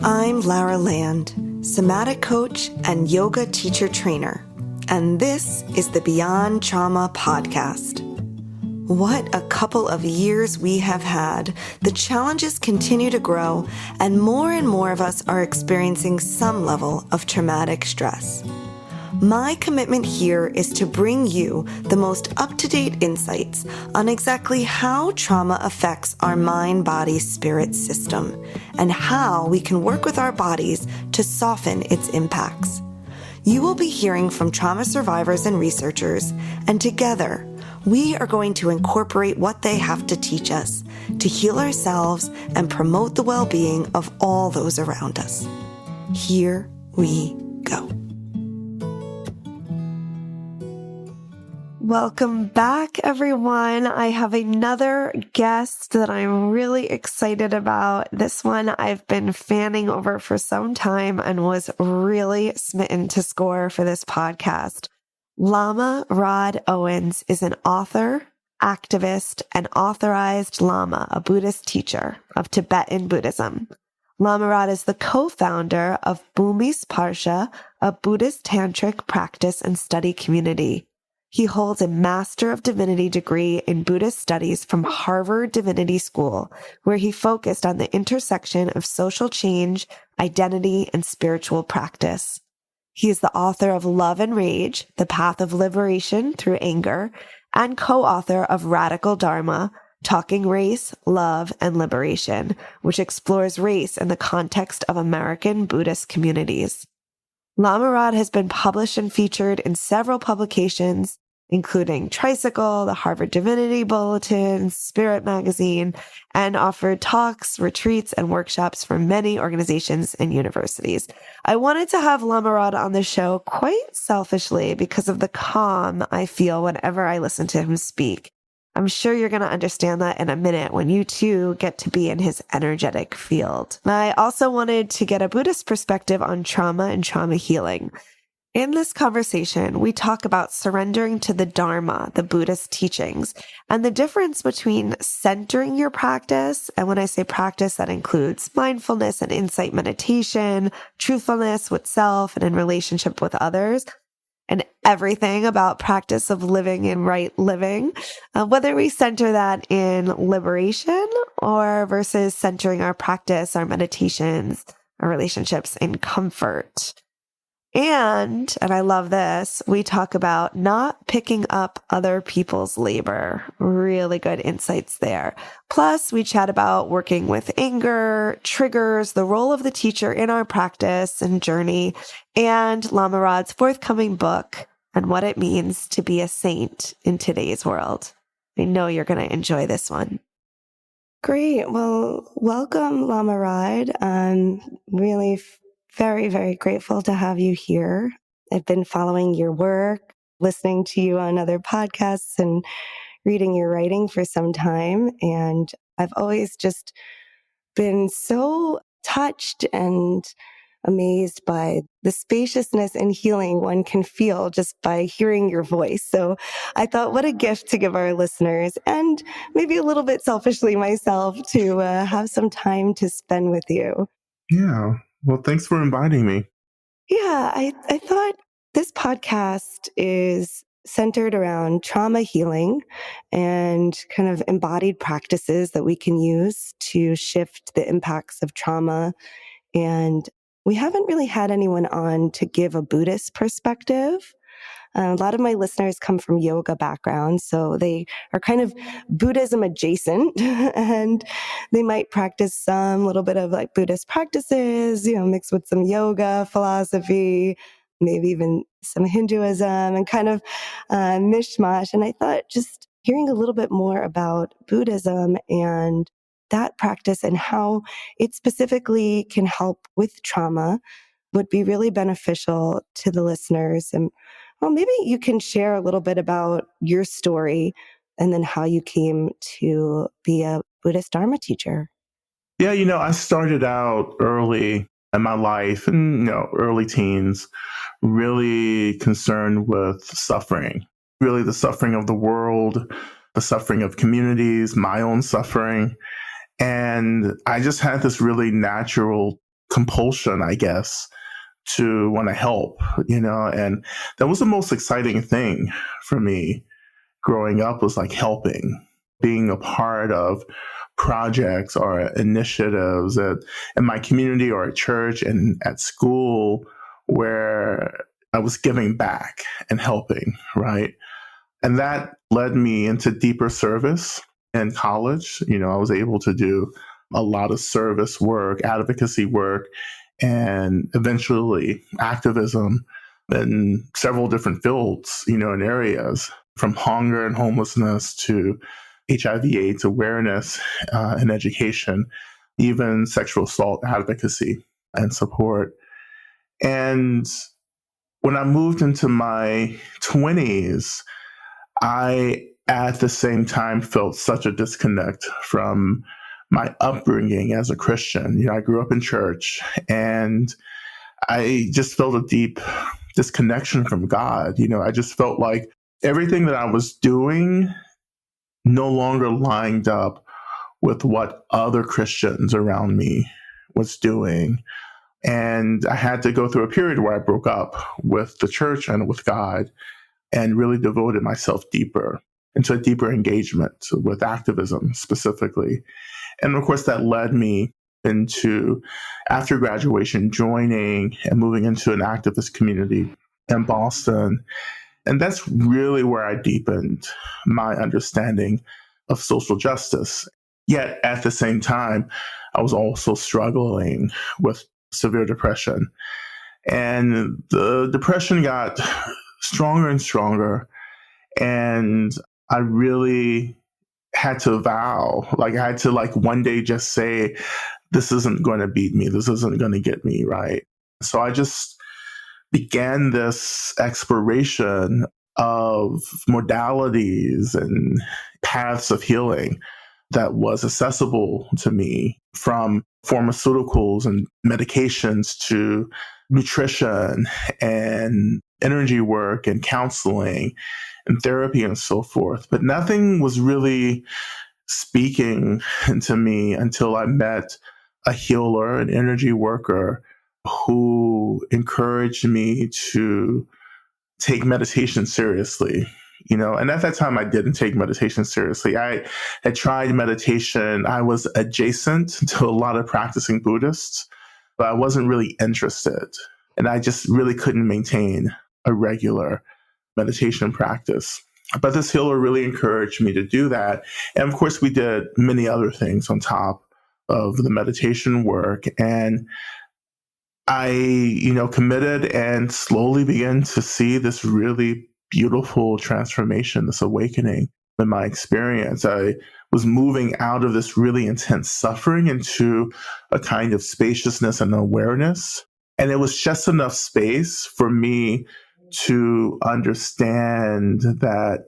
I'm Lara Land, somatic coach and yoga teacher trainer, and this is the Beyond Trauma podcast. What a couple of years we have had. The challenges continue to grow, and more of us are experiencing some level of traumatic stress. My commitment here is to bring you the most up-to-date insights on exactly how trauma affects our mind-body-spirit system and how we can work with our bodies to soften its impacts. You will be hearing from trauma survivors and researchers, and together, we are going to incorporate what they have to teach us to heal ourselves and promote the well-being of all those around us. Here we go. Welcome back, everyone. I have another guest that I'm really excited about. This one I've been fanning over for some time and was really smitten to score for this podcast. Lama Rod Owens is an author, activist, and authorized Lama, a Buddhist teacher of Tibetan Buddhism. Lama Rod is the co-founder of Bhumisparsha, a Buddhist tantric practice and study community. He holds a Master of Divinity degree in Buddhist Studies from Harvard Divinity School, where he focused on the intersection of social change, identity, and spiritual practice. He is the author of Love and Rage, The Path of Liberation Through Anger, and co-author of Radical Dharma, Talking Race, Love, and Liberation, which explores race in the context of American Buddhist communities. Lama Rod has been published and featured in several publications, including Tricycle, the Harvard Divinity Bulletin, Spirit Magazine, and offered talks, retreats, and workshops for many organizations and universities. I wanted to have Lama Rod on the show quite selfishly because of the calm I feel whenever I listen to him speak. I'm sure you're going to understand that in a minute when you too get to be in his energetic field. I also wanted to get a Buddhist perspective on trauma and trauma healing. In this conversation, we talk about surrendering to the Dharma, the Buddhist teachings, and the difference between centering your practice, and when I say practice, that includes mindfulness and insight meditation, truthfulness with self and in relationship with others, and everything about practice of living in right living, whether we center that in liberation or versus centering our practice, our meditations, our relationships in comfort. And I love this, we talk about not picking up other people's labor. Really good insights there. Plus, we chat about working with anger, triggers, the role of the teacher in our practice and journey, and Lama Rod's forthcoming book and what it means to be a saint in today's world. I know you're going to enjoy this one. Great. Well, welcome, Lama Rod. I'm really very grateful to have you here. I've been following your work, listening to you on other podcasts and reading your writing for some time. And I've always just been so touched and amazed by the spaciousness and healing one can feel just by hearing your voice. So I thought, what a gift to give our listeners, and maybe a little bit selfishly myself, to have some time to spend with you. Yeah. Well, thanks for inviting me. Yeah, I thought this podcast is centered around trauma healing and kind of embodied practices that we can use to shift the impacts of trauma. And we haven't really had anyone on to give a Buddhist perspective. A lot of my listeners come from yoga backgrounds, so they are kind of Buddhism adjacent, and they might practice some little bit of like Buddhist practices, mixed with some yoga philosophy, maybe even some Hinduism, and kind of mishmash. And I thought just hearing a little bit more about Buddhism and that practice and how it specifically can help with trauma would be really beneficial to the listeners. And well, maybe you can share a little bit about your story and then how you came to be a Buddhist Dharma teacher. Yeah, I started out early in my life, in early teens, really concerned with suffering, really the suffering of the world, the suffering of communities, my own suffering. And I just had this really natural compulsion, I guess, to want to help, and that was the most exciting thing for me growing up, was like helping, being a part of projects or initiatives in my community or at church and at school where I was giving back and helping, right? And that led me into deeper service in college. I was able to do a lot of service work, advocacy work, and eventually activism in several different fields, in areas from hunger and homelessness to HIV/AIDS awareness and education, even sexual assault advocacy and support. And when I moved into my 20s, I, at the same time, felt such a disconnect from my upbringing as a Christian. I grew up in church, and I just felt a deep disconnection from God. I just felt like everything that I was doing no longer lined up with what other Christians around me was doing. And I had to go through a period where I broke up with the church and with God and really devoted myself deeper into a deeper engagement with activism specifically. And of course, that led me into, after graduation, joining and moving into an activist community in Boston. And that's really where I deepened my understanding of social justice. Yet at the same time, I was also struggling with severe depression. And the depression got stronger and stronger. And I really had to vow, I had to one day just say, this isn't going to beat me. This isn't going to get me, right? So I just began this exploration of modalities and paths of healing that was accessible to me, from pharmaceuticals and medications to nutrition and energy work and counseling and therapy and so forth. But nothing was really speaking to me until I met a healer, an energy worker, who encouraged me to take meditation seriously. And at that time, I didn't take meditation seriously. I had tried meditation. I was adjacent to a lot of practicing Buddhists, but I wasn't really interested. And I just really couldn't maintain a regular meditation practice. But this healer really encouraged me to do that. And of course, we did many other things on top of the meditation work. And I, committed and slowly began to see this really beautiful transformation, this awakening in my experience. I was moving out of this really intense suffering into a kind of spaciousness and awareness. And it was just enough space for me to understand that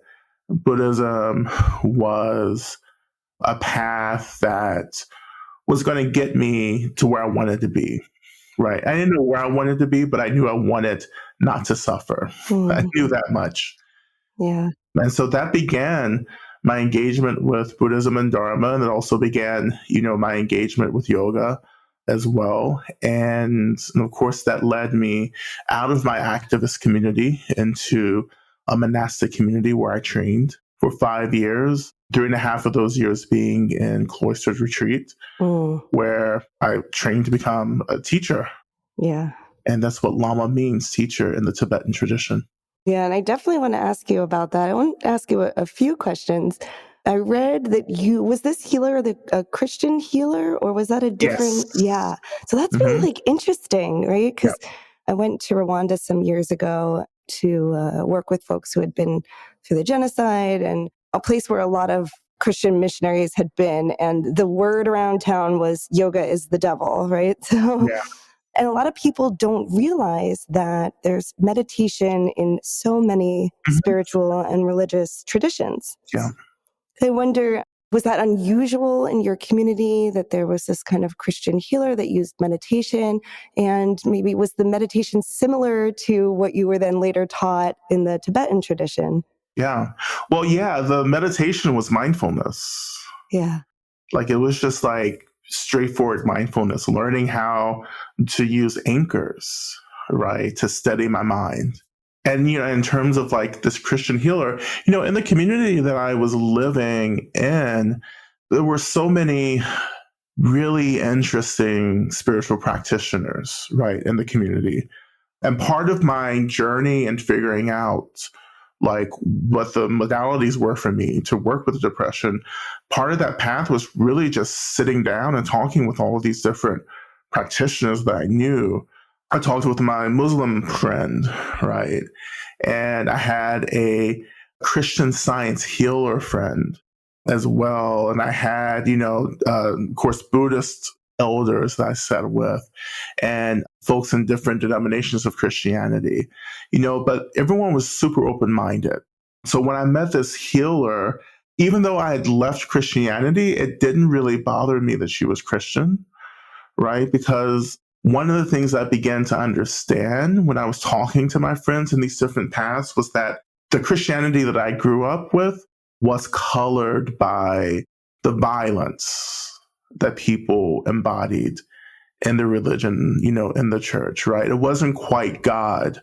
Buddhism was a path that was going to get me to where I wanted to be. Right. I didn't know where I wanted to be, but I knew I wanted not to suffer. I knew that much. Yeah. And so that began my engagement with Buddhism and Dharma. And it also began, my engagement with yoga as well. And of course, that led me out of my activist community into a monastic community where I trained for 5 years, 3.5 of those years being in cloistered retreat, where I trained to become a teacher. Yeah. And that's what Lama means, teacher, in the Tibetan tradition. Yeah, and I definitely want to ask you about that. I want to ask you a few questions. I read that was this healer a Christian healer, or was that a different? Yes. Yeah. So that's really interesting, right? Because I went to Rwanda some years ago to work with folks who had been through the genocide, and a place where a lot of Christian missionaries had been. And the word around town was yoga is the devil, right? So, and a lot of people don't realize that there's meditation in so many spiritual and religious traditions. Yeah. I wonder, was that unusual in your community that there was this kind of Christian healer that used meditation? And maybe was the meditation similar to what you were then later taught in the Tibetan tradition? Yeah. Well, the meditation was mindfulness. Yeah. It was just straightforward mindfulness, learning how to use anchors, right, to steady my mind. And, in terms of like this Christian healer, in the community that I was living in, there were so many really interesting spiritual practitioners, right, in the community. And part of my journey and figuring out like what the modalities were for me to work with depression, part of that path was really just sitting down and talking with all of these different practitioners that I knew. I talked with my Muslim friend, right? And I had a Christian Science healer friend as well. And I had, of course, Buddhist elders that I sat with and folks in different denominations of Christianity, but everyone was super open-minded. So when I met this healer, even though I had left Christianity, it didn't really bother me that she was Christian, right? Because one of the things I began to understand when I was talking to my friends in these different paths was that the Christianity that I grew up with was colored by the violence that people embodied in the religion, in the church, right? It wasn't quite God.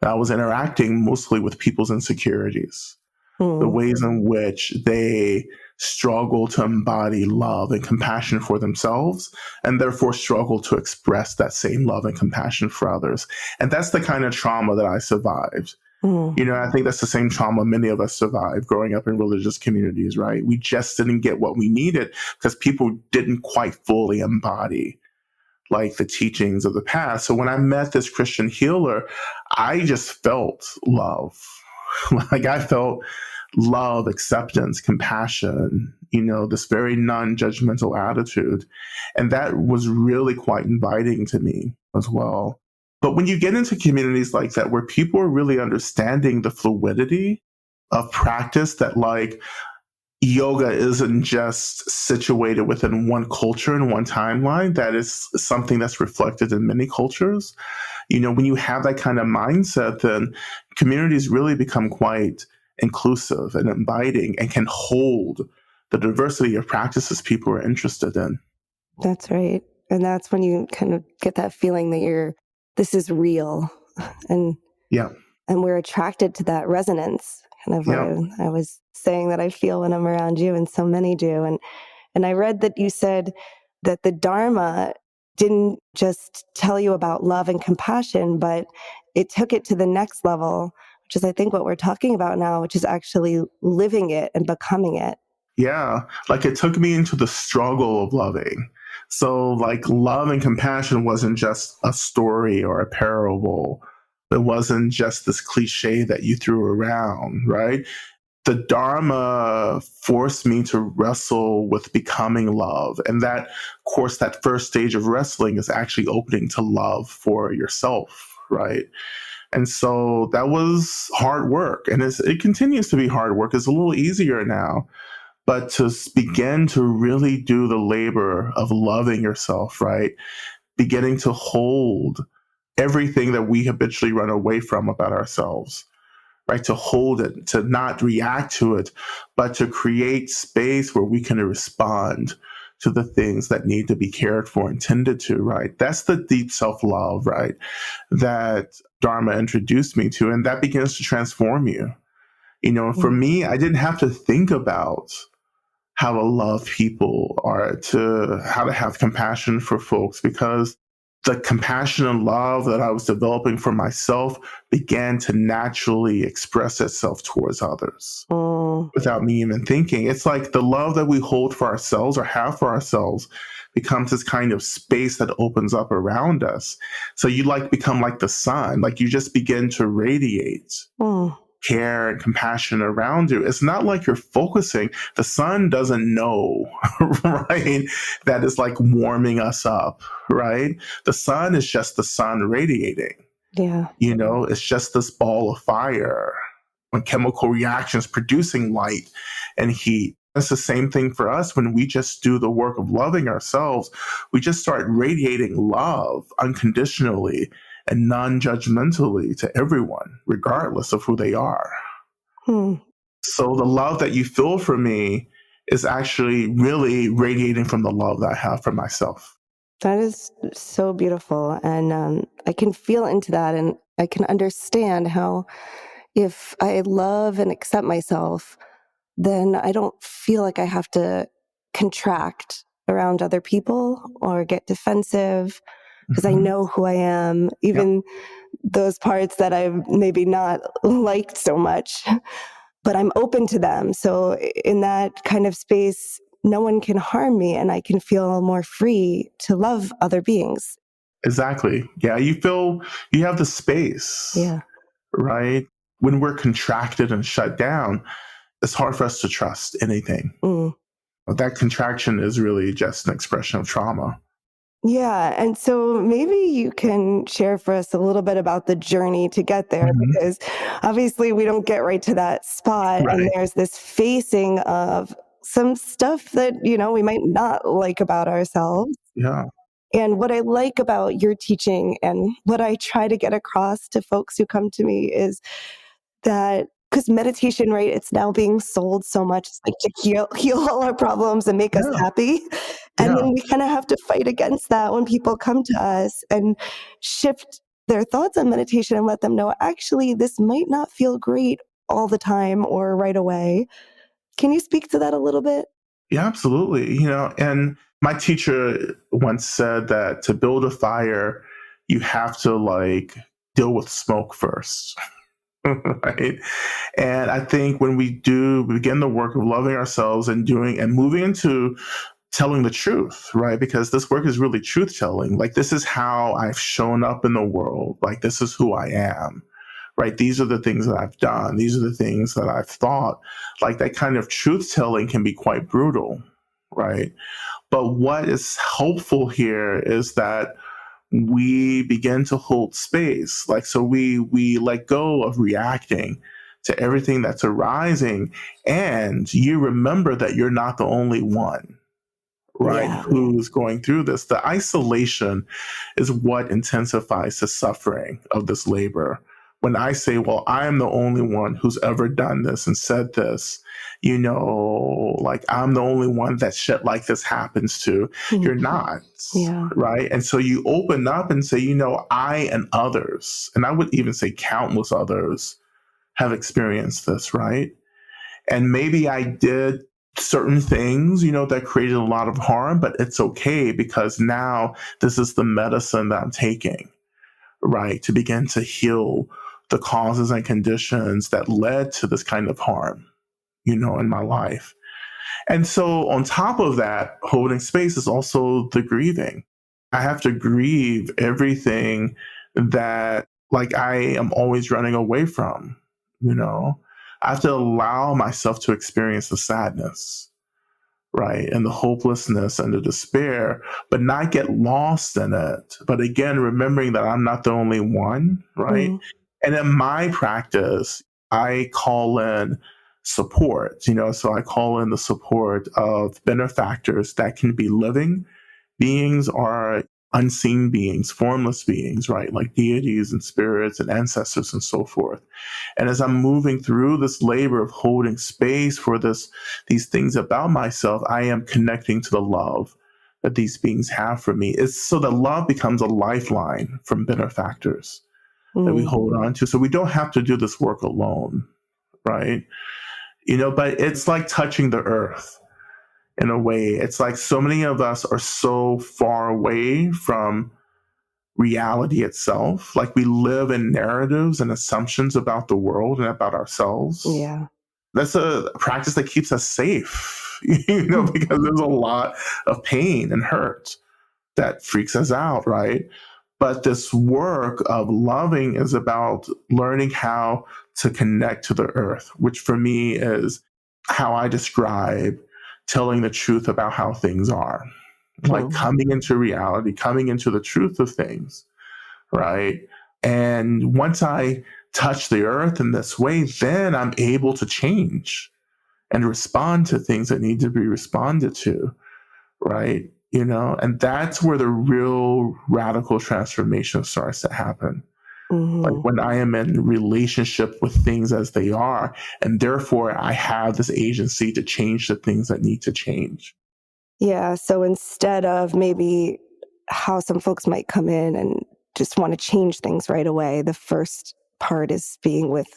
I was interacting mostly with people's insecurities, the ways in which they struggle to embody love and compassion for themselves, and therefore struggle to express that same love and compassion for others. And that's the kind of trauma that I survived. I think that's the same trauma many of us survived growing up in religious communities, right? We just didn't get what we needed because people didn't quite fully embody like the teachings of the past. So when I met this Christian healer, I just felt love. Like I felt love, acceptance, compassion, this very non-judgmental attitude. And that was really quite inviting to me as well. But when you get into communities like that, where people are really understanding the fluidity of practice, that like yoga isn't just situated within one culture and one timeline, that is something that's reflected in many cultures. When you have that kind of mindset, then communities really become quite inclusive and inviting and can hold the diversity of practices people are interested in. That's right. And that's when you kind of get that feeling that this is real. And we're attracted to that resonance, kind of what I was saying that I feel when I'm around you, and so many do. And I read that you said that the Dharma didn't just tell you about love and compassion, but it took it to the next level, which is I think what we're talking about now, which is actually living it and becoming it. Yeah, like it took me into the struggle of loving. So like love and compassion wasn't just a story or a parable. It wasn't just this cliche that you threw around, right? The Dharma forced me to wrestle with becoming love. And that, of course, that first stage of wrestling is actually opening to love for yourself, right? And so that was hard work. And it continues to be hard work. It's a little easier now. But to begin to really do the labor of loving yourself, right? Beginning to hold everything that we habitually run away from about ourselves, right? To hold it, to not react to it, but to create space where we can respond to the things that need to be cared for and tended to, right? That's the deep self-love, right? That Dharma introduced me to, and that begins to transform you. For me, I didn't have to think about how to love people or how to have compassion for folks, because the compassion and love that I was developing for myself began to naturally express itself towards others without me even thinking. It's like the love that we hold for ourselves or have for ourselves becomes this kind of space that opens up around us. So you become like the sun, like you just begin to radiate care and compassion around you. It's not like you're focusing. The sun doesn't know, right? That is like warming us up, right? The sun is just the sun radiating. Yeah. It's just this ball of fire on chemical reactions producing light and heat. It's the same thing for us when we just do the work of loving ourselves. We just start radiating love unconditionally and non-judgmentally to everyone, regardless of who they are. So the love that you feel for me is actually really radiating from the love that I have for myself. That is so beautiful. And I can feel into that. And I can understand how if I love and accept myself, then I don't feel like I have to contract around other people or get defensive because I know who I am, even those parts that I've maybe not liked so much, but I'm open to them. So in that kind of space, no one can harm me and I can feel more free to love other beings. Exactly. Yeah, you have the space. Yeah. Right? When we're contracted and shut down, it's hard for us to trust anything. That contraction is really just an expression of trauma. Yeah. And so maybe you can share for us a little bit about the journey to get there, because obviously we don't get right to that spot. Right. And there's this facing of some stuff that, we might not like about ourselves. Yeah. And what I like about your teaching and what I try to get across to folks who come to me is that, because meditation, right, it's now being sold so much, it's like to heal all our problems and make us happy. And then we kind of have to fight against that when people come to us and shift their thoughts on meditation and let them know, actually, this might not feel great all the time or right away. Can you speak to that a little bit? Yeah, absolutely. And my teacher once said that to build a fire, you have to deal with smoke first. Right. And I think when we begin the work of loving ourselves and moving into telling the truth, right? Because this work is really truth telling. Like, this is how I've shown up in the world. Like, this is who I am, right? These are the things that I've done. These are the things that I've thought. Like, that kind of truth telling can be quite brutal, right? But what is helpful here is that we begin to hold space. So we let go of reacting to everything that's arising. And you remember that you're not the only one, right? Who's going through this. The isolation is what intensifies the suffering of this labor. When I say, well, I'm the only one who's ever done this and said this, I'm the only one that shit like this happens to. You're not, right? And so you open up and say, I and others, and I would even say countless others have experienced this, right? And maybe I did certain things, that created a lot of harm, but it's okay because now this is the medicine that I'm taking, right? To begin to heal the causes and conditions that led to this kind of harm, in my life. And so on top of that, holding space is also the grieving. I have to grieve everything that I am always running away from, I have to allow myself to experience the sadness, right? And the hopelessness and the despair, but not get lost in it. But again, remembering that I'm not the only one, right? And in my practice, I call in support, so I call in the support of benefactors that can be living beings or unseen beings, formless beings, right? Like deities and spirits and ancestors and so forth. And as I'm moving through this labor of holding space for these things about myself, I am connecting to the love that these beings have for me. It's so that love becomes a lifeline from benefactors that we hold on to. So we don't have to do this work alone, right? But it's like touching the earth in a way. It's like so many of us are so far away from reality itself. Like, we live in narratives and assumptions about the world and about ourselves. Yeah. That's a practice that keeps us safe, because there's a lot of pain and hurt that freaks us out, right? But this work of loving is about learning how to connect to the earth, which for me is how I describe telling the truth about how things are. Like coming into reality, coming into the truth of things, right? And once I touch the earth in this way, then I'm able to change and respond to things that need to be responded to, right? And that's where the real radical transformation starts to happen. Like when I am in relationship with things as they are, and therefore I have this agency to change the things that need to change. Yeah. So instead of maybe how some folks might come in and just want to change things right away, the first part is being with,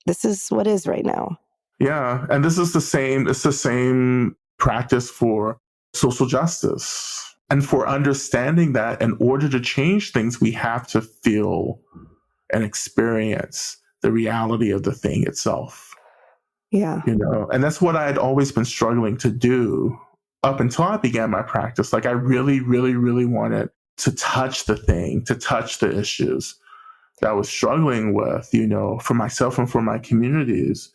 this is what is right now. Yeah. And it's the same practice for social justice. And for understanding that in order to change things, we have to feel and experience the reality of the thing itself. Yeah. And that's what I had always been struggling to do up until I began my practice. Like I really, really, really wanted to touch the thing, to touch the issues that I was struggling with, for myself and for my communities,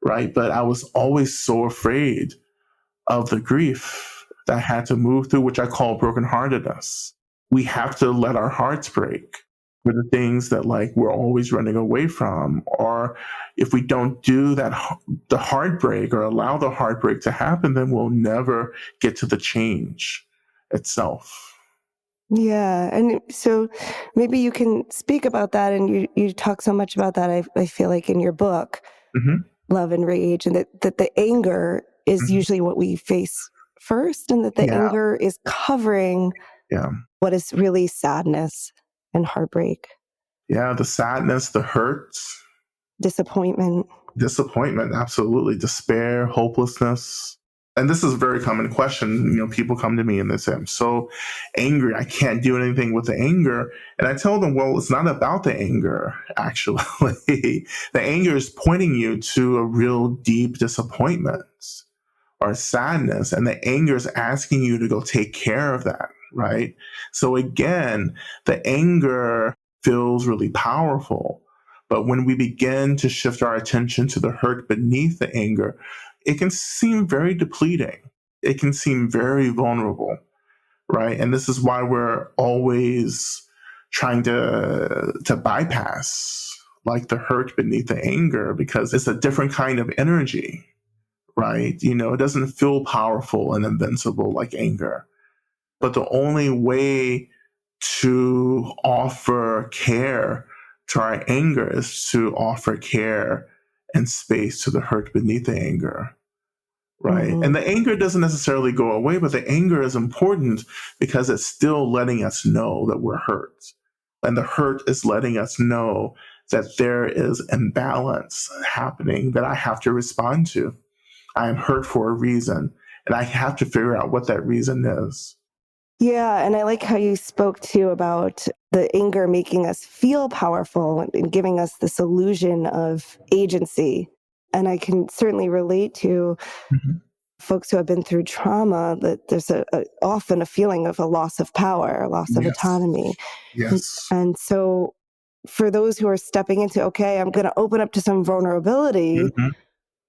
right? But I was always so afraid of the grief that I had to move through, which I call brokenheartedness. We have to let our hearts break for the things that we're always running away from. Or if we don't do that, the heartbreak, or allow the heartbreak to happen, then we'll never get to the change itself. Yeah. And so maybe you can speak about that. And you talk so much about that, I feel like, in your book, Love and Rage, and that the anger is usually what we face first, and that the anger is covering what is really sadness and heartbreak. Yeah, the sadness, the hurt. Disappointment, absolutely. Despair, hopelessness. And this is a very common question. People come to me and they say, I'm so angry, I can't do anything with the anger. And I tell them, well, it's not about the anger, actually. The anger is pointing you to a real deep disappointment or sadness. And the anger is asking you to go take care of that, right? So again, the anger feels really powerful. But when we begin to shift our attention to the hurt beneath the anger, it can seem very depleting. It can seem very vulnerable, right? And this is why we're always trying to bypass the hurt beneath the anger, because it's a different kind of energy, right? It doesn't feel powerful and invincible like anger. But the only way to offer care to our anger is to offer care and space to the hurt beneath the anger, right? And the anger doesn't necessarily go away, but the anger is important because it's still letting us know that we're hurt. And the hurt is letting us know that there is imbalance happening that I have to respond to. I am hurt for a reason, and I have to figure out what that reason is. Yeah, and I like how you spoke too about the anger making us feel powerful and giving us this illusion of agency. And I can certainly relate to folks who have been through trauma, that there's often a feeling of a loss of power, a loss of autonomy. Yes. And so for those who are stepping into, okay, I'm going to open up to some vulnerability,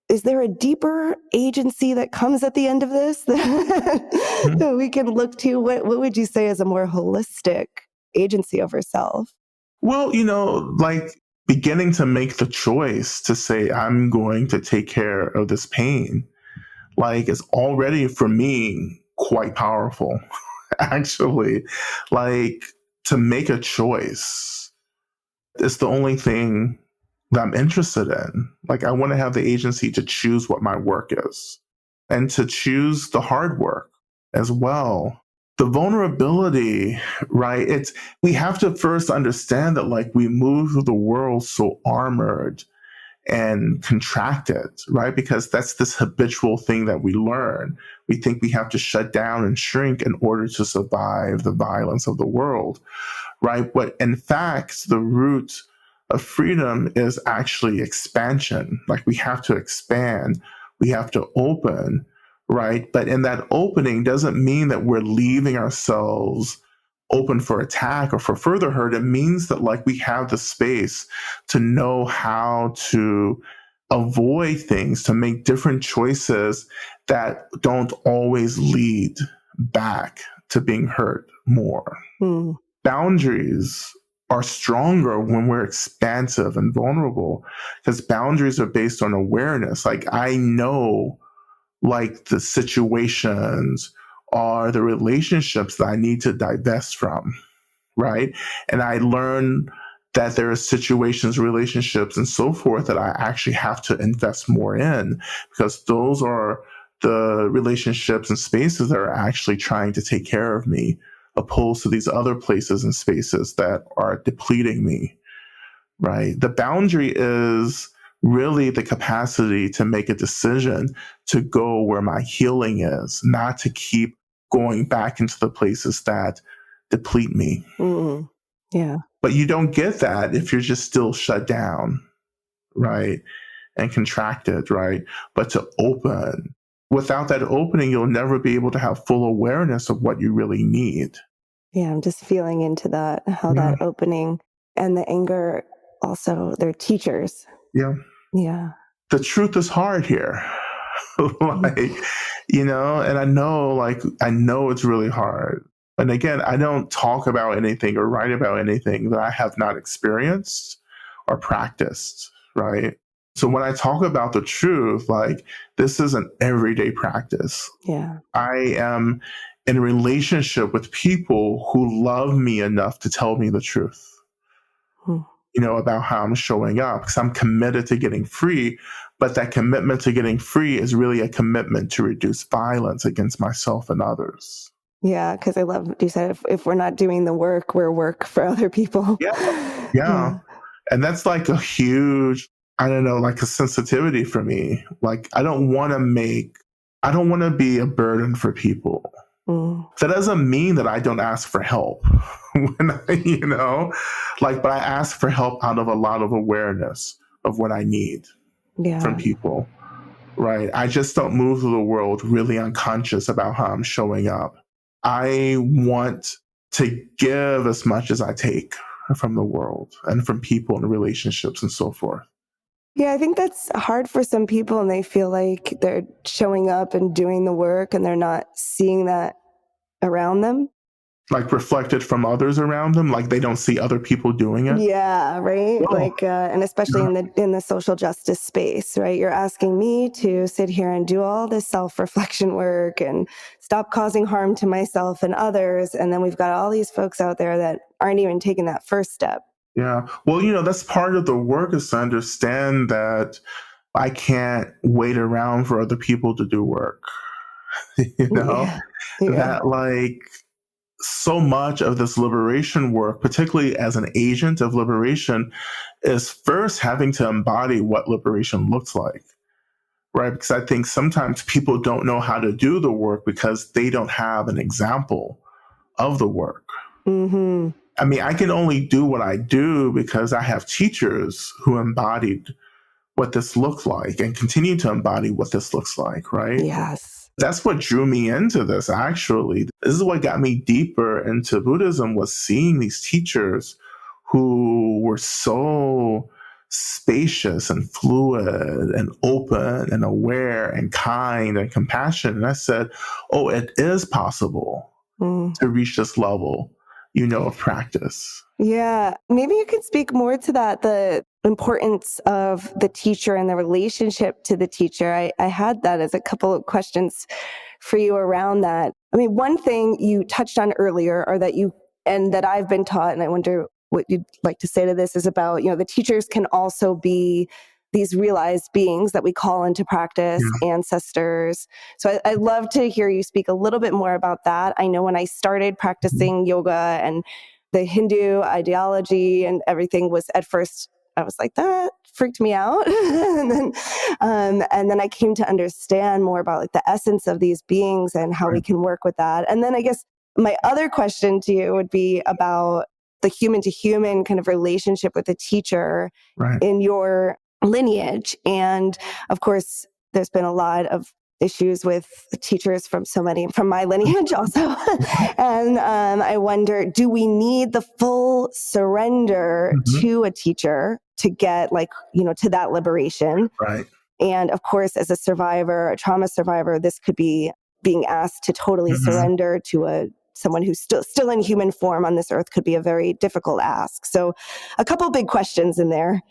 is there a deeper agency that comes at the end of this that we can look to? What would you say is a more holistic agency over self? Well, beginning to make the choice to say, I'm going to take care of this pain, is already for me quite powerful, actually. To make a choice is the only thing that I'm interested in. I want to have the agency to choose what my work is and to choose the hard work as well. The vulnerability, right? We have to first understand that we move through the world so armored and contracted, right? Because that's this habitual thing that we learn. We think we have to shut down and shrink in order to survive the violence of the world, right? But in fact, the root of freedom is actually expansion. We have to expand, we have to open, right? But in that opening doesn't mean that we're leaving ourselves open for attack or for further hurt. It means that we have the space to know how to avoid things, to make different choices that don't always lead back to being hurt more. Boundaries are stronger when we're expansive and vulnerable, because boundaries are based on awareness. I know the situations are the relationships that I need to divest from, right? And I learn that there are situations, relationships, and so forth that I actually have to invest more in, because those are the relationships and spaces that are actually trying to take care of me, opposed to these other places and spaces that are depleting me, right? The boundary is really the capacity to make a decision to go where my healing is, not to keep going back into the places that deplete me. Mm-hmm. Yeah. But you don't get that if you're just still shut down, right? And contracted, right? But to open. Without that opening, you'll never be able to have full awareness of what you really need. Yeah, I'm just feeling into that, how that opening and the anger, also, they're teachers. Yeah. Yeah. The truth is hard here. Like, you know, and I know it's really hard. And again, I don't talk about anything or write about anything that I have not experienced or practiced, right? So when I talk about the truth, like, this is an everyday practice. Yeah. I am in a relationship with people who love me enough to tell me the truth, you know, about how I'm showing up, because I'm committed to getting free. But that commitment to getting free is really a commitment to reduce violence against myself and others. Yeah, because I love what you said, if we're not doing the work, we're work for other people. Yeah. And that's like a huge, I don't know, like a sensitivity for me. Like, I don't want to be a burden for people. That doesn't mean that I don't ask for help. When you know, like, but I ask for help out of a lot of awareness of what I need from people, right? I just don't move through the world really unconscious about how I'm showing up. I want to give as much as I take from the world and from people and relationships and so forth. Yeah, I think that's hard for some people, and they feel like they're showing up and doing the work and they're not seeing that around them. Like reflected from others around them, like they don't see other people doing it. Yeah, right. Whoa. Like, and especially in the social justice space, right? You're asking me to sit here and do all this self-reflection work and stop causing harm to myself and others, and then we've got all these folks out there that aren't even taking that first step. Yeah. Well, you know, that's part of the work, is to understand that I can't wait around for other people to do work. You know, that like so much of this liberation work, particularly as an agent of liberation, is first having to embody what liberation looks like, right? Because I think sometimes people don't know how to do the work because they don't have an example of the work. Mm-hmm. I mean, I can only do what I do because I have teachers who embodied what this looked like and continue to embody what this looks like, right? Yes. That's what drew me into this, actually. This is what got me deeper into Buddhism, was seeing these teachers who were so spacious and fluid and open and aware and kind and compassionate. And I said, oh, it is possible to reach this level, you know, of practice. Yeah. Maybe you could speak more to that, the importance of the teacher and the relationship to the teacher. I had that as a couple of questions for you around that. I mean, one thing you touched on earlier, or that I've been taught, and I wonder what you'd like to say to this, is about, you know, the teachers can also be these realized beings that we call into practice, ancestors. So I'd love to hear you speak a little bit more about that. I know when I started practicing yoga and the Hindu ideology and everything was, at first, I was like, that freaked me out. and then I came to understand more about like the essence of these beings and how we can work with that. And then I guess my other question to you would be about the human to human kind of relationship with the teacher in your lineage. And of course, there's been a lot of issues with teachers from my lineage also. And I wonder, do we need the full surrender to a teacher to get, like, you know, to that liberation? Right. And of course, as a survivor, a trauma survivor, this could be being asked to totally surrender to someone who's still in human form on this earth could be a very difficult ask. So a couple big questions in there.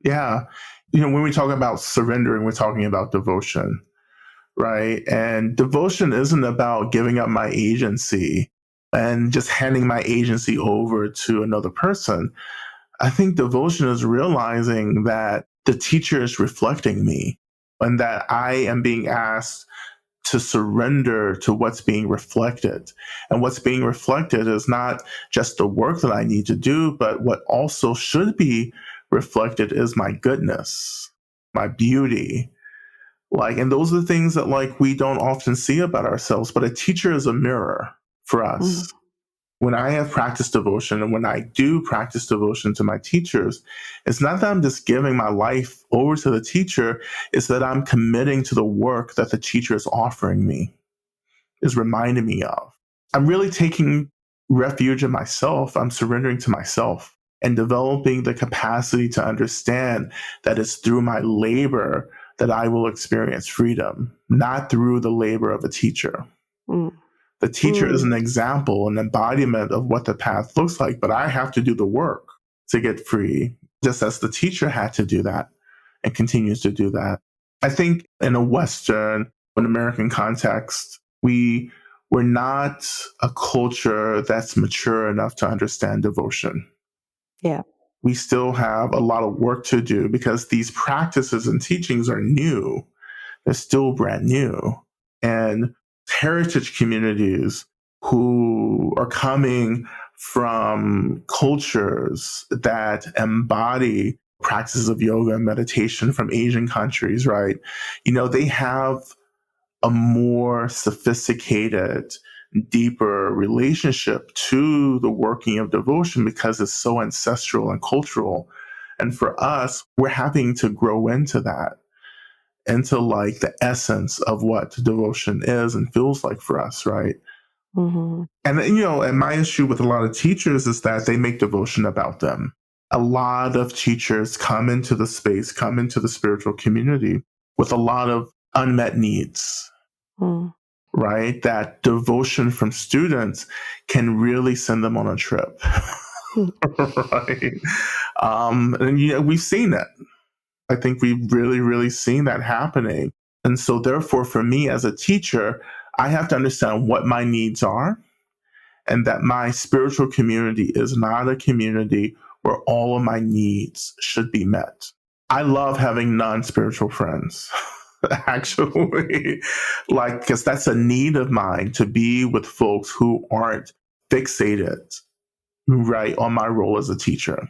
Yeah. You know, when we talk about surrendering, we're talking about devotion, right? And devotion isn't about giving up my agency and just handing my agency over to another person. I think devotion is realizing that the teacher is reflecting me and that I am being asked to surrender to what's being reflected. And what's being reflected is not just the work that I need to do, but what also should be reflected is my goodness, my beauty. And those are the things that we don't often see about ourselves, but a teacher is a mirror for us. When I have practiced devotion and when I do practice devotion to my teachers, it's not that I'm just giving my life over to the teacher, it's that I'm committing to the work that the teacher is offering me, is reminding me of. I'm really taking refuge in myself. I'm surrendering to myself and developing the capacity to understand that it's through my labor that I will experience freedom, not through the labor of a teacher. The teacher is an example, an embodiment of what the path looks like, but I have to do the work to get free, just as the teacher had to do that and continues to do that. I think in a Western, an American context, we're not a culture that's mature enough to understand devotion. Yeah. We still have a lot of work to do because these practices and teachings are new. They're still brand new. And heritage communities who are coming from cultures that embody practices of yoga and meditation from Asian countries, right? They have a more sophisticated, deeper relationship to the working of devotion because it's so ancestral and cultural. And for us, we're having to grow into that, into the essence of what devotion is and feels like for us, right? And and my issue with a lot of teachers is that they make devotion about them. A lot of teachers come into the space, come into the spiritual community with a lot of unmet needs, right? That devotion from students can really send them on a trip, right? And we've seen it. I think we've really, really seen that happening. And so therefore, for me as a teacher, I have to understand what my needs are and that my spiritual community is not a community where all of my needs should be met. I love having non-spiritual friends, actually, because that's a need of mine, to be with folks who aren't fixated, right, on my role as a teacher.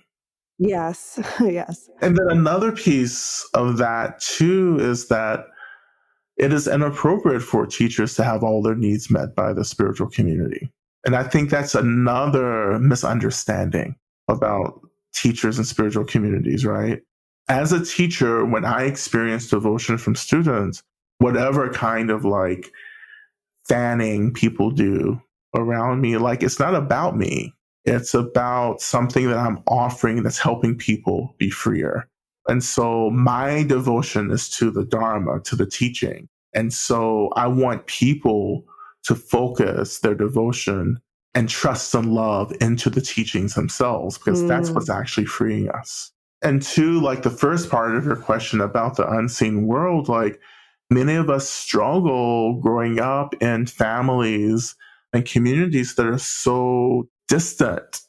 Yes. Yes. And then another piece of that too is that it is inappropriate for teachers to have all their needs met by the spiritual community. And I think that's another misunderstanding about teachers and spiritual communities, right? As a teacher, when I experience devotion from students, whatever kind of fanning people do around me, it's not about me. It's about something that I'm offering that's helping people be freer. And so my devotion is to the Dharma, to the teaching. And so I want people to focus their devotion and trust and love into the teachings themselves, because that's what's actually freeing us. And two, the first part of your question about the unseen world, many of us struggle growing up in families and communities that are so distant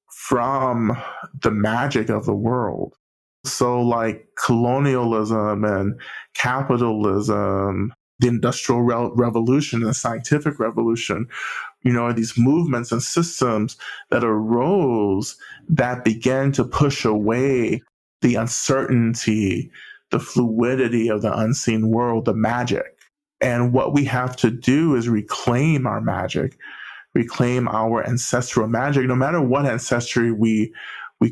from the magic of the world. So colonialism and capitalism, the Industrial Revolution and the Scientific Revolution, are these movements and systems that arose that began to push away the uncertainty, the fluidity of the unseen world, the magic. And what we have to do is reclaim our magic, reclaim our ancestral magic. No matter what ancestry we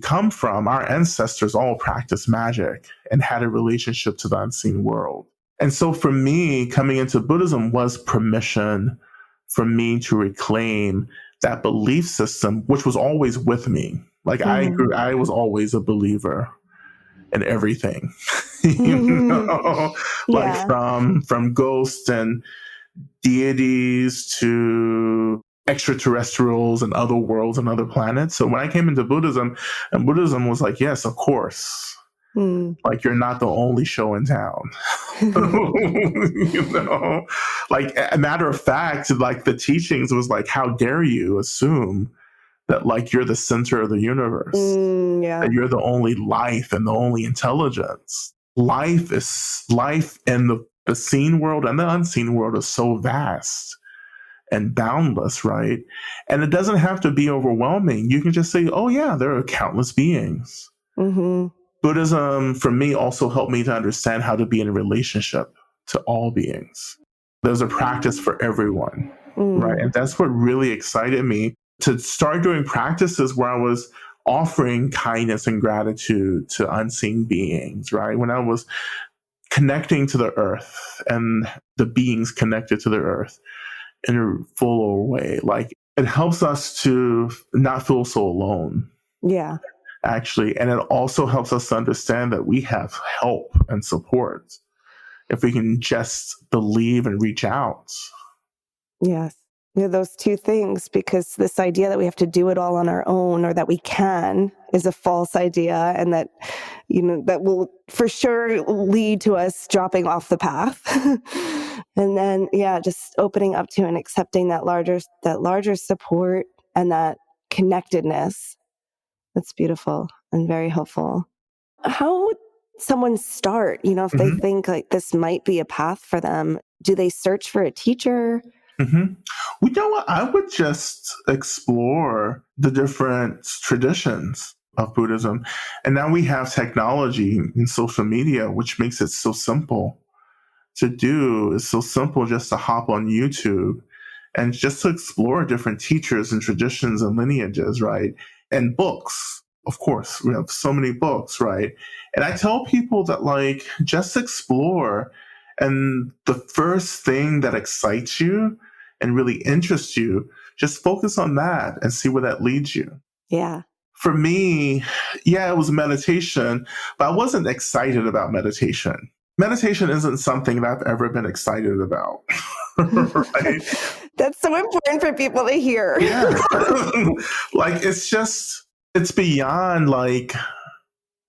come from, our ancestors all practiced magic and had a relationship to the unseen world. And so for me, coming into Buddhism was permission for me to reclaim that belief system, which was always with me. I was always a believer in everything, from ghosts and deities to extraterrestrials and other worlds and other planets. So when I came into Buddhism, and Buddhism was yes, of course. You're not the only show in town. A matter of fact, the teachings was how dare you assume that like you're the center of the universe, that you're the only life and the only intelligence. Life in the seen world and the unseen world is so vast and boundless, right? And it doesn't have to be overwhelming. You can just say, oh yeah, there are countless beings. Buddhism, for me, also helped me to understand how to be in a relationship to all beings. There's a practice for everyone, right? And that's what really excited me to start doing practices where I was offering kindness and gratitude to unseen beings, right? When I was connecting to the earth and the beings connected to the earth in a fuller way, like it helps us to not feel so alone. Yeah. Actually. And it also helps us to understand that we have help and support if we can just believe and reach out. Yes. Yeah, those two things, because this idea that we have to do it all on our own or that we can is a false idea, and that, that will for sure lead to us dropping off the path. And then, just opening up to and accepting that larger support and that connectedness. That's beautiful and very helpful. How would someone start, if they think like this might be a path for them? Do they search for a teacher? Well, you know what? I would just explore the different traditions of Buddhism. And now we have technology and social media, which makes it so simple to do. It's so simple just to hop on YouTube and just to explore different teachers and traditions and lineages, right? And books, of course, we have so many books, right? And I tell people that, like, just explore. And the first thing that excites you and really interests you, just focus on that and see where that leads you. Yeah. For me, it was meditation, but I wasn't excited about meditation. Meditation isn't something that I've ever been excited about. Right? That's so important for people to hear. Yeah. Like, it's beyond like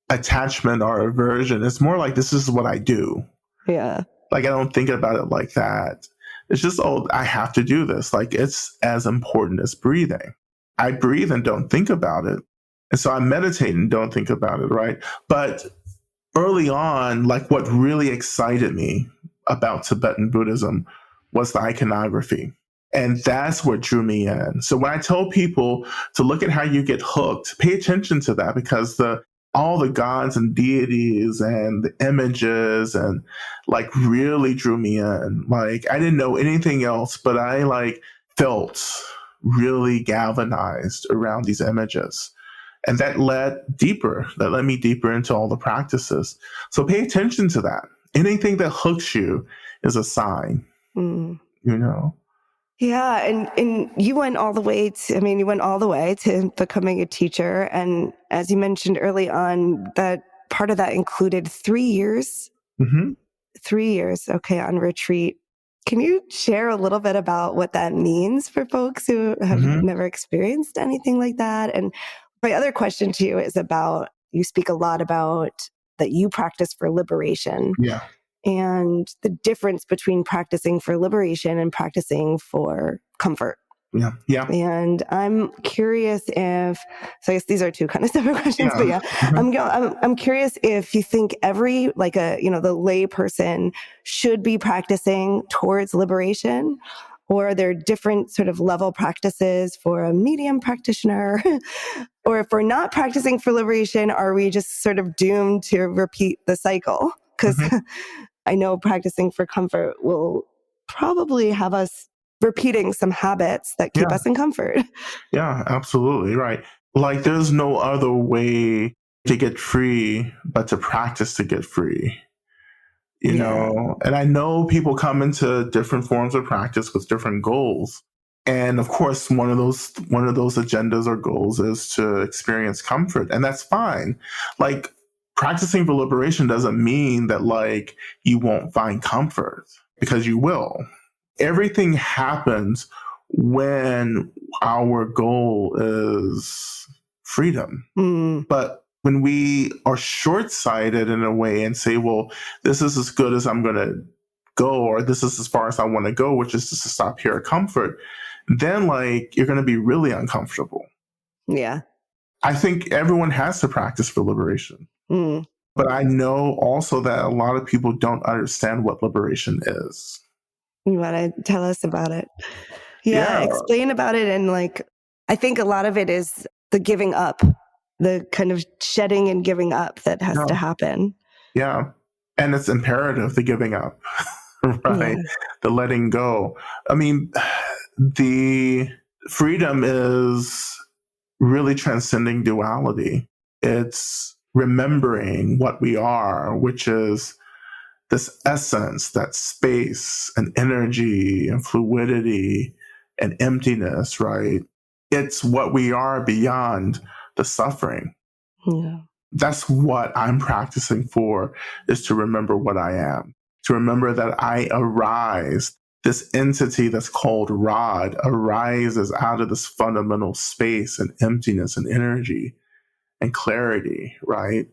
attachment or aversion. It's more like, this is what I do. Yeah. Like, I don't think about it like that. It's just, I have to do this. Like, it's as important as breathing. I breathe and don't think about it. And so I meditate and don't think about it, right? But early on, like, what really excited me about Tibetan Buddhism was the iconography. And that's what drew me in. So when I tell people to look at how you get hooked, pay attention to that, because all the gods and deities and the images and like really drew me in. Like, I didn't know anything else, but I like felt really galvanized around these images. And that led me deeper into all the practices. So pay attention to that. Anything that hooks you is a sign, Yeah. And you went all the way to becoming a teacher. And as you mentioned early on, that part of that included 3 years. 3 years. Okay. On retreat. Can you share a little bit about what that means for folks who have never experienced anything like that? And my other question to you is you speak a lot about that you practice for liberation. Yeah. And the difference between practicing for liberation and practicing for comfort. Yeah. Yeah. And I'm curious so I guess these are two kind of separate questions, but I'm curious if you think every, the lay person should be practicing towards liberation, or are there different sort of level practices for a medium practitioner? Or if we're not practicing for liberation, are we just sort of doomed to repeat the cycle? Because I know practicing for comfort will probably have us repeating some habits that keep us in comfort. Yeah, absolutely. Right. Like, there's no other way to get free but to practice to get free. You know, and I know people come into different forms of practice with different goals. And of course, one of those agendas or goals is to experience comfort. And that's fine. Like, practicing for liberation doesn't mean that, like, you won't find comfort, because you will. Everything happens when our goal is freedom. But when we are short-sighted in a way and say, well, this is as good as I'm going to go, or this is as far as I want to go, which is just to stop here at comfort, then, like, you're going to be really uncomfortable. Yeah. I think everyone has to practice for liberation. Mm. But I know also that a lot of people don't understand what liberation is. You want to tell us about it? Yeah, Yeah. explain about it. And like, I think a lot of it is the giving up, the kind of shedding and giving up that has to happen. Yeah. And it's imperative, the giving up, right? Yeah. The letting go. I mean, the freedom is really transcending duality. It's remembering what we are, which is this essence, that space and energy and fluidity and emptiness, right? It's what we are beyond the suffering. Yeah. That's what I'm practicing for, is to remember what I am, to remember that I arise. This entity that's called Rod arises out of this fundamental space and emptiness and energy and clarity, right?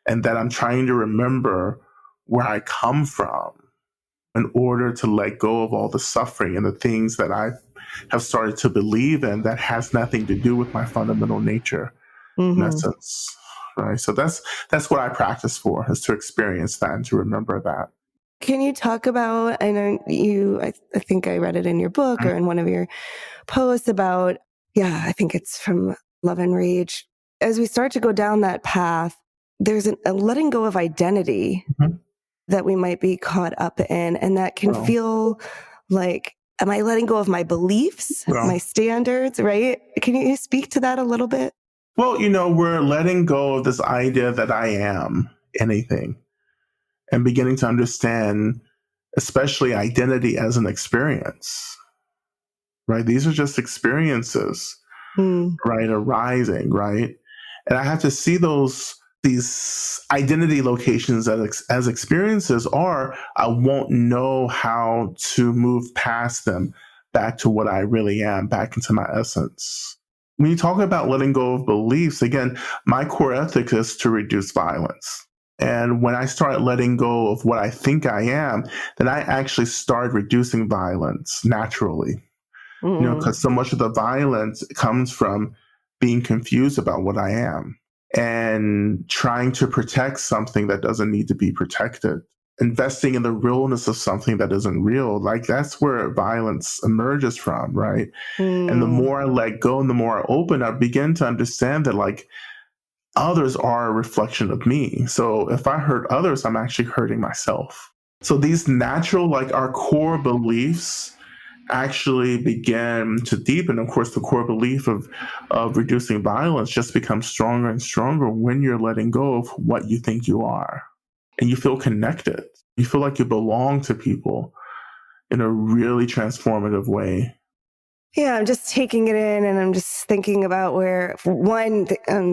And that I'm trying to remember where I come from in order to let go of all the suffering and the things that I have started to believe in that has nothing to do with my fundamental nature, in essence. Right. So that's what I practice for, is to experience that and to remember that. Can you talk about, I know I think I read it in your book or in one of your posts about, I think it's from Love and Rage. As we start to go down that path, there's a letting go of identity that we might be caught up in. And that can feel like, am I letting go of my beliefs, my standards, right? Can you speak to that a little bit? Well, we're letting go of this idea that I am anything and beginning to understand, especially identity as an experience, right? These are just experiences, right? Arising, right? And I have to see these identity locations as experiences, or I won't know how to move past them back to what I really am, back into my essence. When you talk about letting go of beliefs, again, my core ethic is to reduce violence. And when I start letting go of what I think I am, then I actually start reducing violence naturally. Because so much of the violence comes from being confused about what I am and trying to protect something that doesn't need to be protected. Investing in the realness of something that isn't real, like that's where violence emerges from, right? And the more I let go and the more I open, I begin to understand that like others are a reflection of me. So if I hurt others, I'm actually hurting myself. So these natural, like our core beliefs actually begin to deepen. Of course, the core belief of reducing violence just becomes stronger and stronger when you're letting go of what you think you are. And you feel connected. You feel like you belong to people in a really transformative way. Yeah, I'm just taking it in and I'm just thinking about where, one,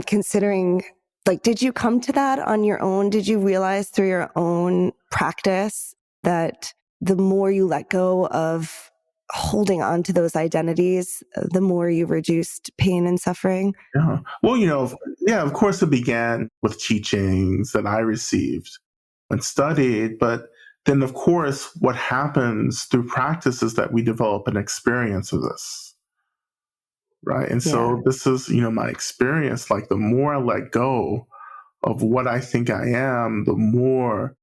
considering, like, did you come to that on your own? Did you realize through your own practice that the more you let go of holding on to those identities, the more you reduced pain and suffering? Yeah. Well, of course it began with teachings that I received and studied, but then of course what happens through practice is that we develop an experience of this. Right. And so this is, my experience. Like the more I let go of what I think I am, the more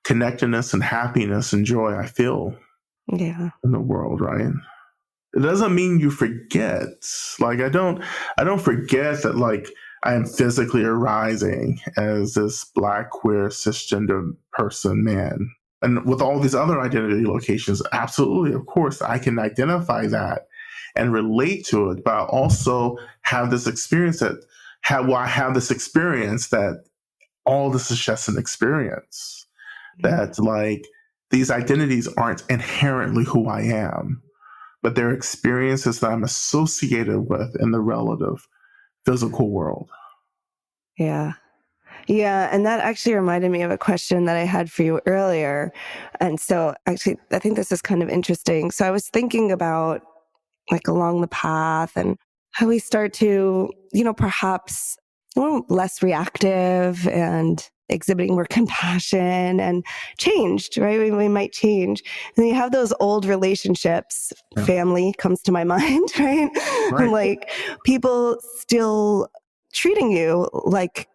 connectedness and happiness and joy I feel in the world. Right. It doesn't mean you forget. Like I don't forget that like I am physically arising as this Black, queer, cisgender person, man. And with all these other identity locations, absolutely, of course, I can identify that and relate to it, but I also have this experience that all this is just an experience. That like these identities aren't inherently who I am, but they're experiences that I'm associated with in the relative physical world. Yeah. Yeah. And that actually reminded me of a question that I had for you earlier. And so actually, I think this is kind of interesting. So I was thinking about like along the path and how we start to, perhaps less reactive and exhibiting more compassion and changed, right? We might change. And then you have those old relationships, family comes to my mind, right? Like people still treating you like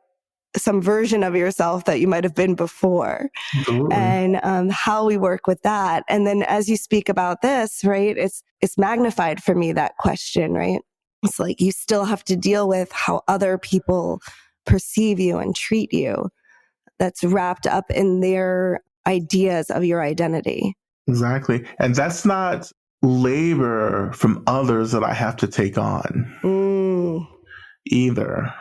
some version of yourself that you might have been before. Absolutely. And how we work with that. And then as you speak about this, right, it's magnified for me, that question, right? It's like you still have to deal with how other people perceive you and treat you. That's wrapped up in their ideas of your identity. Exactly. And that's not labor from others that I have to take on either.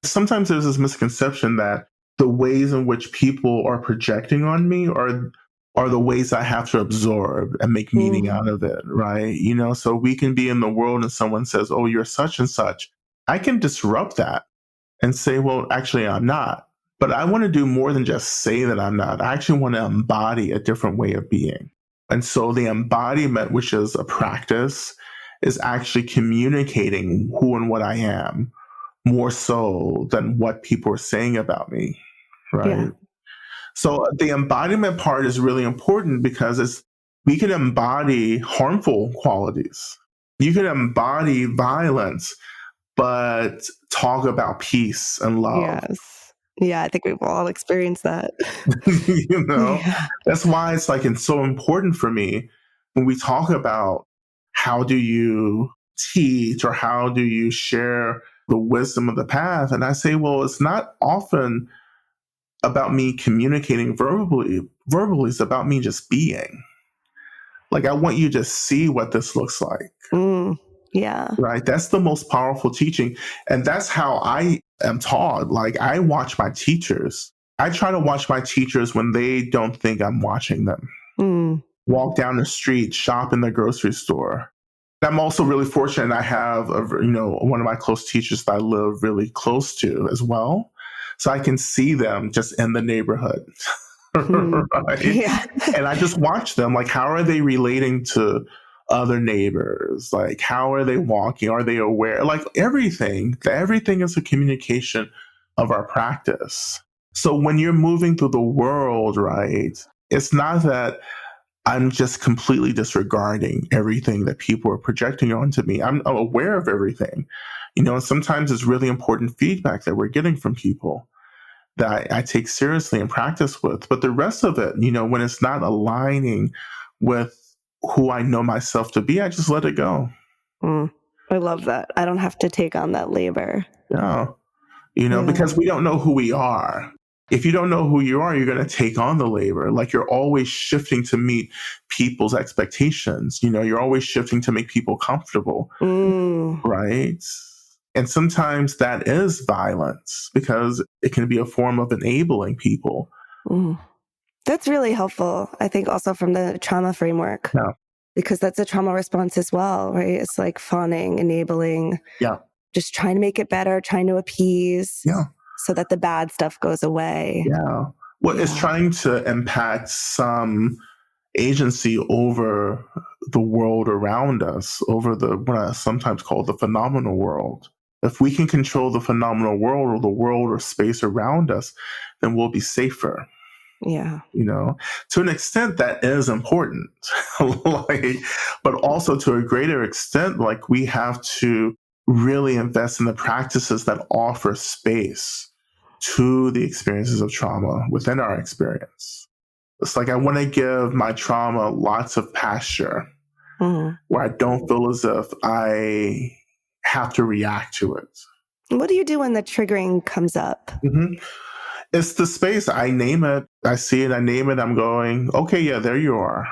Sometimes there's this misconception that the ways in which people are projecting on me are the ways I have to absorb and make meaning out of it, right? You know, so we can be in the world and someone says, oh, you're such and such. I can disrupt that and say, well, actually, I'm not. But I want to do more than just say that I'm not. I actually want to embody a different way of being. And so the embodiment, which is a practice, is actually communicating who and what I am more so than what people are saying about me, right? Yeah. So the embodiment part is really important because we can embody harmful qualities. You can embody violence, but talk about peace and love. Yes. Yeah, I think we've all experienced that. You know, that's why it's so important for me when we talk about how do you teach or how do you share the wisdom of the path. And I say, well, it's not often about me communicating verbally. It's about me just being. Like, I want you to see what this looks like. Yeah. Right. That's the most powerful teaching. And that's how I am taught. Like, I watch my teachers. I try to watch my teachers when they don't think I'm watching them. Walk down the street, shop in the grocery store. I'm also really fortunate. I have one of my close teachers that I live really close to as well. So I can see them just in the neighborhood. Right? Yeah. And I just watch them. Like, how are they relating to other neighbors? Like, how are they walking? Are they aware? Like, everything is a communication of our practice. So when you're moving through the world, right, it's not that I'm just completely disregarding everything that people are projecting onto me. I'm aware of everything, and sometimes it's really important feedback that we're getting from people that I take seriously and practice with. But the rest of it, when it's not aligning with who I know myself to be, I just let it go. I love that. I don't have to take on that labor. Yeah. Because we don't know who we are. If you don't know who you are, you're going to take on the labor. Like, you're always shifting to meet people's expectations. You're always shifting to make people comfortable. Right? And sometimes that is violence because it can be a form of enabling people. That's really helpful, I think, also from the trauma framework. Yeah. Because that's a trauma response as well, right? It's like fawning, enabling. Yeah. Just trying to make it better, trying to appease. Yeah. So that the bad stuff goes away. Yeah. Well, it's trying to impact some agency over the world around us, over what I sometimes call the phenomenal world. If we can control the phenomenal world or the world or space around us, then we'll be safer. Yeah. To an extent that is important, but also to a greater extent, like, we have to really invest in the practices that offer space to the experiences of trauma within our experience. It's like, I want to give my trauma lots of pasture where I don't feel as if I have to react to it. What do you do when the triggering comes up? It's the space. I name it. I see it. I name it. I'm going, okay, yeah, there you are.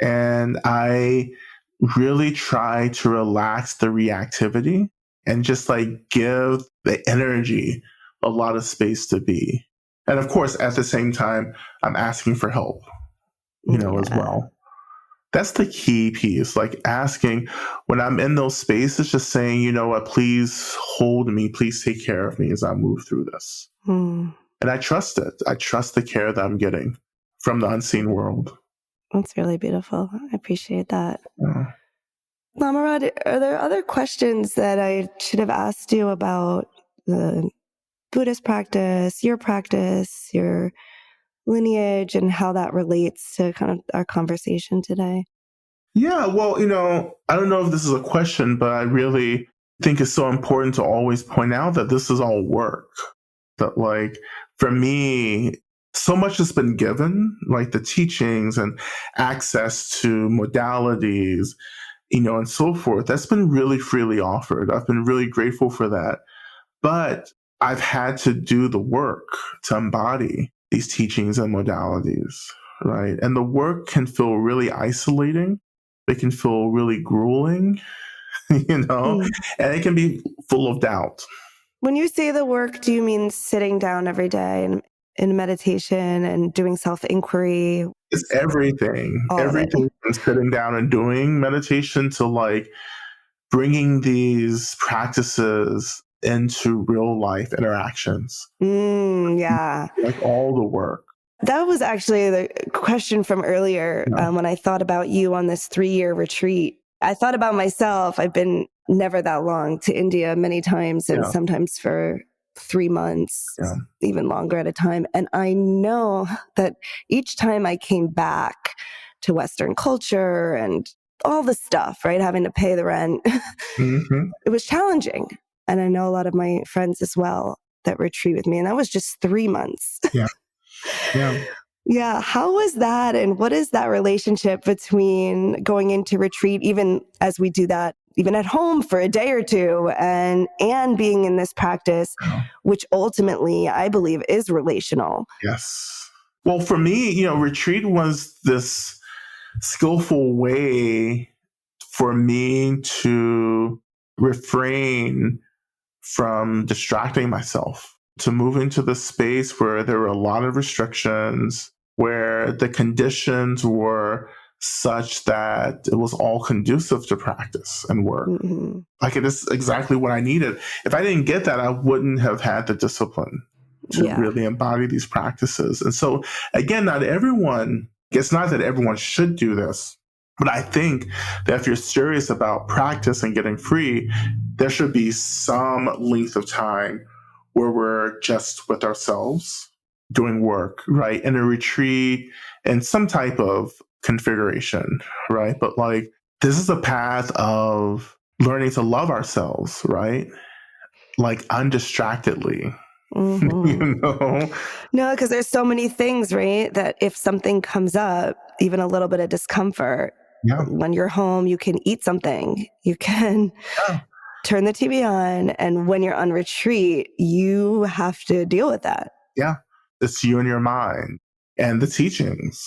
And I really try to relax the reactivity and just give the energy a lot of space to be. And of course, at the same time, I'm asking for help, as well. That's the key piece, like asking when I'm in those spaces, just saying, you know what, please hold me, please take care of me as I move through this. And I trust it. I trust the care that I'm getting from the unseen world. That's really beautiful. I appreciate that. Yeah. Lama Rod, are there other questions that I should have asked you about the Buddhist practice, your lineage, and how that relates to kind of our conversation today? Yeah, well, I don't know if this is a question, but I really think it's so important to always point out that this is all work. That, like, for me, so much has been given, like the teachings and access to modalities, and so forth. That's been really freely offered. I've been really grateful for that. But I've had to do the work to embody these teachings and modalities, right? And the work can feel really isolating. It can feel really grueling, and it can be full of doubt. When you say the work, do you mean sitting down every day and in meditation and doing self-inquiry? It's everything. Everything from sitting down and doing meditation to like bringing these practices into real life interactions. Yeah. Like all the work. That was actually the question from earlier when I thought about you on this 3-year retreat. I thought about myself. I've been never that long to India many times and sometimes for 3 months, even longer at a time. And I know that each time I came back to Western culture and all the stuff, right, having to pay the rent, it was challenging. And I know a lot of my friends as well that retreat with me. And that was just 3 months. Yeah. How was that? And what is that relationship between going into retreat, even as we do that, even at home for a day or two, and being in this practice, which ultimately I believe is relational? Yes. Well, for me, retreat was this skillful way for me to refrain from distracting myself, to move into the space where there were a lot of restrictions, where the conditions were such that it was all conducive to practice and work. Like, it is exactly what I needed. If I didn't get that, I wouldn't have had the discipline to really embody these practices. And so, again, it's not that everyone should do this, but I think that if you're serious about practice and getting free, there should be some length of time where we're just with ourselves doing work, right? In a retreat, in some type of configuration, right? But like, this is a path of learning to love ourselves, right? Like, undistractedly. No, because there's so many things, right? That if something comes up, even a little bit of discomfort, when you're home, you can eat something, you can turn the TV on. And when you're on retreat, you have to deal with that. Yeah. It's you and your mind and the teachings.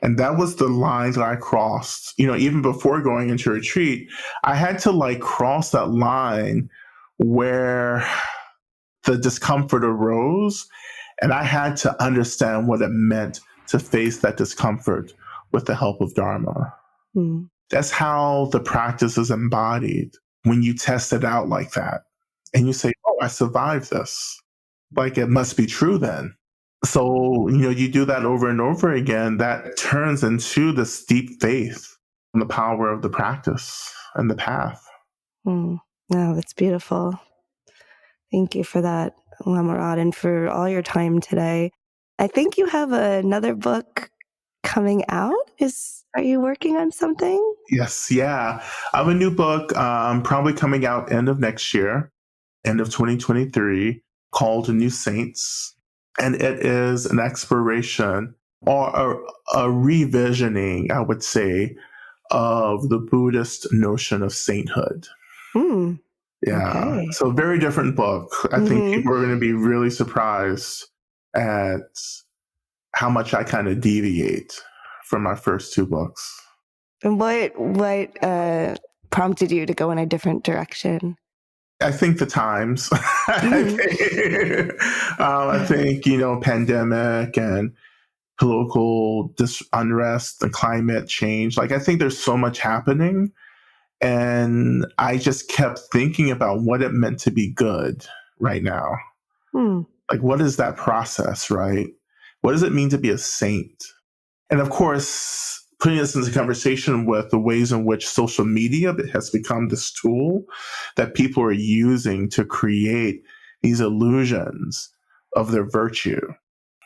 And that was the line that I crossed, even before going into retreat. I had to like cross that line where the discomfort arose, and I had to understand what it meant to face that discomfort with the help of Dharma. That's how the practice is embodied when you test it out like that. And you say, oh, I survived this. Like, it must be true then. So, you do that over and over again. That turns into this deep faith in the power of the practice and the path. No, that's beautiful. Thank you for that, Lama Rod, and for all your time today. I think you have another book coming out. Are you working on something? Yes, yeah. I have a new book probably coming out end of next year, end of 2023, called New Saints. And it is an exploration or a revisioning, I would say, of the Buddhist notion of sainthood. Yeah. Okay. So very different book. I think people are going to be really surprised at how much I kind of deviate from my first 2 books. And what prompted you to go in a different direction? I think the times. I think, pandemic and political unrest and climate change. Like, I think there's so much happening. And I just kept thinking about what it meant to be good right now. Like, what is that process, right? What does it mean to be a saint? And of course, putting this into conversation with the ways in which social media has become this tool that people are using to create these illusions of their virtue,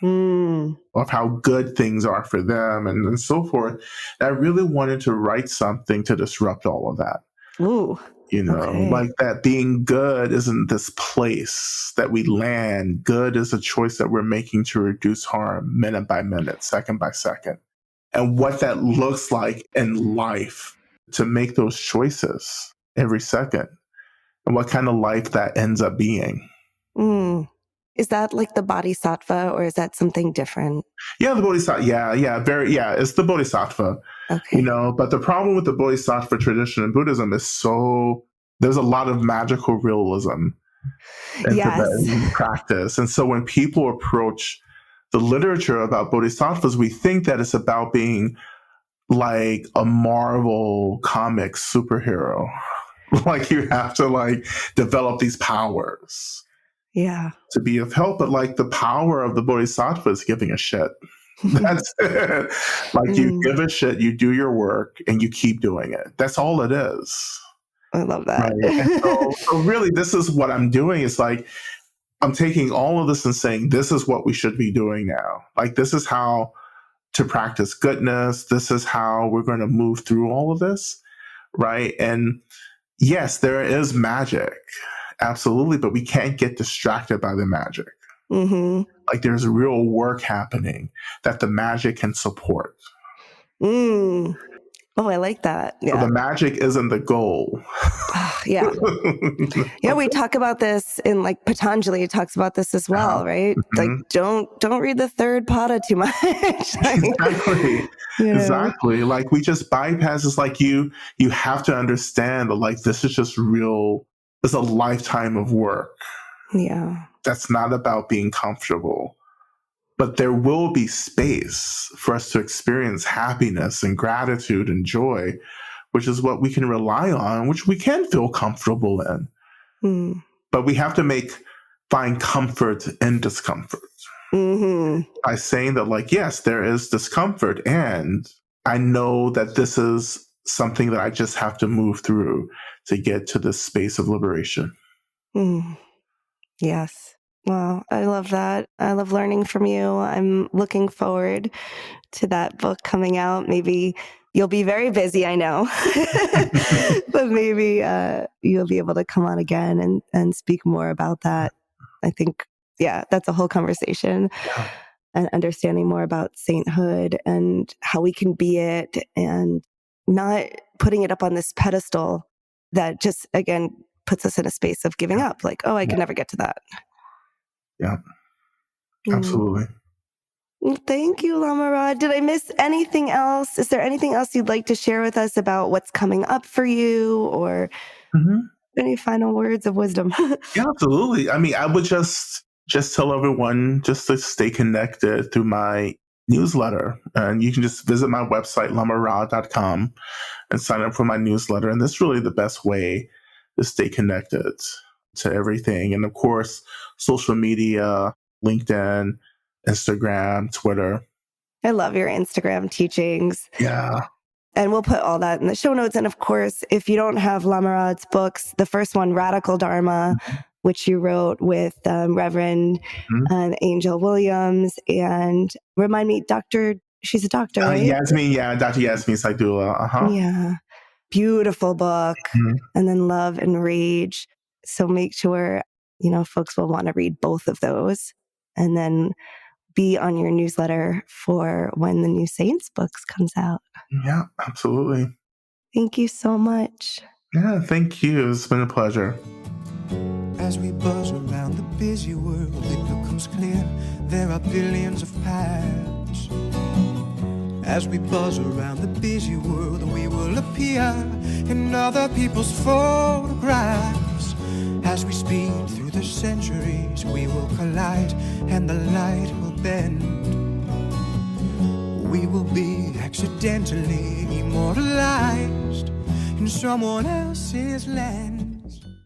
of how good things are for them and so forth. And I really wanted to write something to disrupt all of that. Ooh. Okay. Like that being good isn't this place that we land. Good is a choice that we're making to reduce harm minute by minute, second by second. And what that looks like in life to make those choices every second, and what kind of life that ends up being. Is that like the bodhisattva, or is that something different? Yeah, the bodhisattva. Yeah, it's the bodhisattva. Okay. But the problem with the bodhisattva tradition in Buddhism is there's a lot of magical realism in Tibetan practice. And so when people approach the literature about bodhisattvas, we think that it's about being like a Marvel comic superhero. Like you have to develop these powers. Yeah. To be of help. But the power of the bodhisattva is giving a shit. That's it. You give a shit, you do your work, and you keep doing it. That's all it is. I love that. Right? And so really, this is what I'm doing. It's I'm taking all of this and saying, this is what we should be doing now. This is how to practice goodness. This is how we're going to move through all of this. Right. And yes, there is magic. Absolutely. But we can't get distracted by the magic. Mm-hmm. There's real work happening that the magic can support. Oh, I like that. Yeah. So the magic isn't the goal. Yeah. Yeah, we talk about this in Patanjali talks about this as well, right? Don't read the third pada too much. Exactly. Exactly. We just bypass. It's you have to understand that this is just real. It's a lifetime of work. Yeah. That's not about being comfortable. But there will be space for us to experience happiness and gratitude and joy, which is what we can rely on, which we can feel comfortable in. But we have to find comfort in discomfort. By saying that, yes, there is discomfort, and I know that this is something that I just have to move through to get to this space of liberation. Yes. Well, I love that. I love learning from you. I'm looking forward to that book coming out. Maybe you'll be very busy, I know, but maybe you'll be able to come on again and speak more about that. I think, that's a whole conversation. Yeah. And understanding more about sainthood and how we can be it, and not putting it up on this pedestal that just, again, puts us in a space of giving up. I can never get to that. Yeah, absolutely. Thank you, Lama Rod. Did I miss anything else? Is there anything else you'd like to share with us about what's coming up for you, or any final words of wisdom? Yeah, absolutely. I would just tell everyone just to stay connected through my newsletter. And you can just visit my website, lamarod.com, and sign up for my newsletter. And that's really the best way to stay connected to everything. And of course, social media, LinkedIn, Instagram, Twitter. I love your Instagram teachings. Yeah. And we'll put all that in the show notes. And of course, if you don't have Lama Rod's books, the first one, Radical Dharma, which you wrote with Reverend Angel Williams, and remind me, she's a doctor, right? Yasmin, Dr. Yasmin Saidullah. Yeah. Beautiful book. And then Love and Rage. So make sure, folks will want to read both of those, and then be on your newsletter for when the new Saints books comes out. Yeah, absolutely. Thank you so much. Yeah, thank you. It's been a pleasure. As we buzz around the busy world, it becomes clear there are billions of paths. As we buzz around the busy world, we will appear in other people's photographs. As we speed through the centuries, we will collide and the light will bend. We will be accidentally immortalized in someone else's land.